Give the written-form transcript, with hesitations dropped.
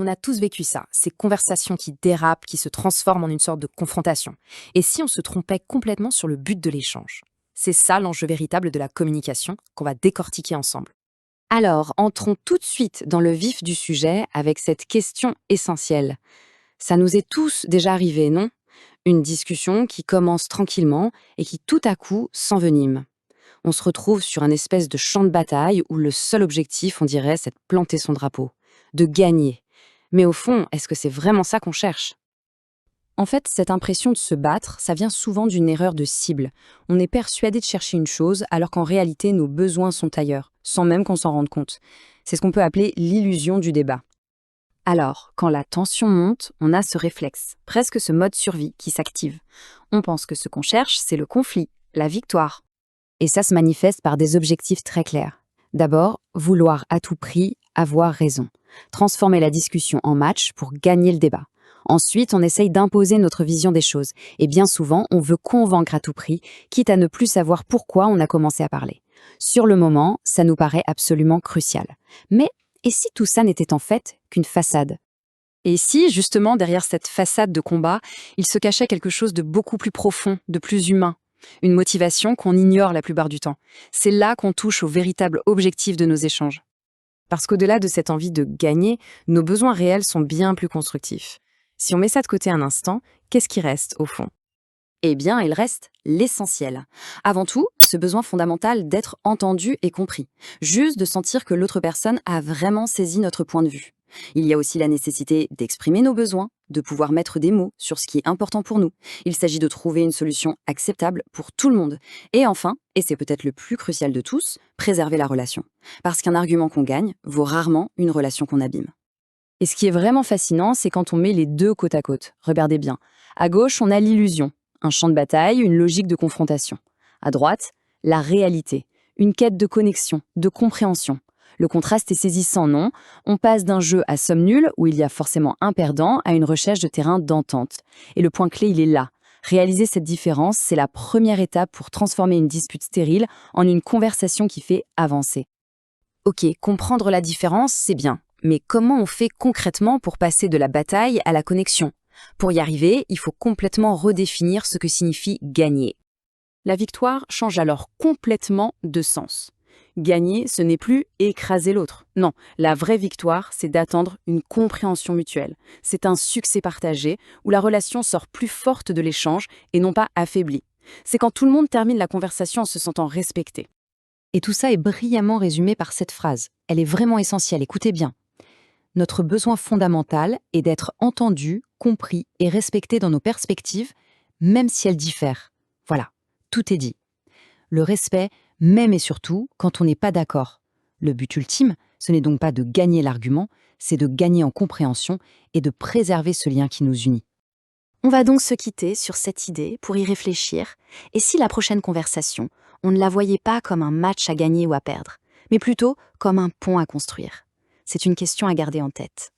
On a tous vécu ça, ces conversations qui dérapent, qui se transforment en une sorte de confrontation. Et si on se trompait complètement sur le but de l'échange? C'est ça l'enjeu véritable de la communication qu'on va décortiquer ensemble. Alors, entrons tout de suite dans le vif du sujet avec cette question essentielle. Ça nous est tous déjà arrivé, non? Une discussion qui commence tranquillement et qui tout à coup s'envenime. On se retrouve sur un espèce de champ de bataille où le seul objectif, on dirait, c'est de planter son drapeau, de gagner. Mais au fond, est-ce que c'est vraiment ça qu'on cherche? En fait, cette impression de se battre, ça vient souvent d'une erreur de cible. On est persuadé de chercher une chose alors qu'en réalité nos besoins sont ailleurs, sans même qu'on s'en rende compte. C'est ce qu'on peut appeler l'illusion du débat. Alors, quand la tension monte, on a ce réflexe, presque ce mode survie qui s'active. On pense que ce qu'on cherche, c'est le conflit, la victoire. Et ça se manifeste par des objectifs très clairs. D'abord, vouloir à tout prix avoir raison. Transformer la discussion en match pour gagner le débat. Ensuite, on essaye d'imposer notre vision des choses. Et bien souvent, on veut convaincre à tout prix, quitte à ne plus savoir pourquoi on a commencé à parler. Sur le moment, ça nous paraît absolument crucial. Mais et si tout ça n'était en fait qu'une façade? Et si, justement, derrière cette façade de combat, il se cachait quelque chose de beaucoup plus profond, de plus humain? Une motivation qu'on ignore la plupart du temps. C'est là qu'on touche au véritable objectif de nos échanges. Parce qu'au-delà de cette envie de gagner, nos besoins réels sont bien plus constructifs. Si on met ça de côté un instant, qu'est-ce qui reste au fond? Eh bien, il reste l'essentiel. Avant tout, ce besoin fondamental d'être entendu et compris. Juste de sentir que l'autre personne a vraiment saisi notre point de vue. Il y a aussi la nécessité d'exprimer nos besoins, de pouvoir mettre des mots sur ce qui est important pour nous. Il s'agit de trouver une solution acceptable pour tout le monde. Et enfin, et c'est peut-être le plus crucial de tous, préserver la relation. Parce qu'un argument qu'on gagne vaut rarement une relation qu'on abîme. Et ce qui est vraiment fascinant, c'est quand on met les deux côte à côte. Regardez bien. À gauche, on a l'illusion, un champ de bataille, une logique de confrontation. À droite, la réalité, une quête de connexion, de compréhension. Le contraste est saisissant, non? On passe d'un jeu à somme nulle, où il y a forcément un perdant, à une recherche de terrain d'entente. Et le point clé, il est là. Réaliser cette différence, c'est la première étape pour transformer une dispute stérile en une conversation qui fait avancer. Ok, comprendre la différence, c'est bien. Mais comment on fait concrètement pour passer de la bataille à la connexion? Pour y arriver, il faut complètement redéfinir ce que signifie gagner. La victoire change alors complètement de sens. Gagner, ce n'est plus écraser l'autre. Non, la vraie victoire, c'est d'attendre une compréhension mutuelle. C'est un succès partagé où la relation sort plus forte de l'échange et non pas affaiblie. C'est quand tout le monde termine la conversation en se sentant respecté. Et tout ça est brillamment résumé par cette phrase. Elle est vraiment essentielle, écoutez bien. Notre besoin fondamental est d'être entendu, compris et respecté dans nos perspectives, même si elles diffèrent. Voilà, tout est dit. Le respect, même et surtout quand on n'est pas d'accord. Le but ultime, ce n'est donc pas de gagner l'argument, c'est de gagner en compréhension et de préserver ce lien qui nous unit. On va donc se quitter sur cette idée pour y réfléchir, et si la prochaine conversation, on ne la voyait pas comme un match à gagner ou à perdre, mais plutôt comme un pont à construire. C'est une question à garder en tête.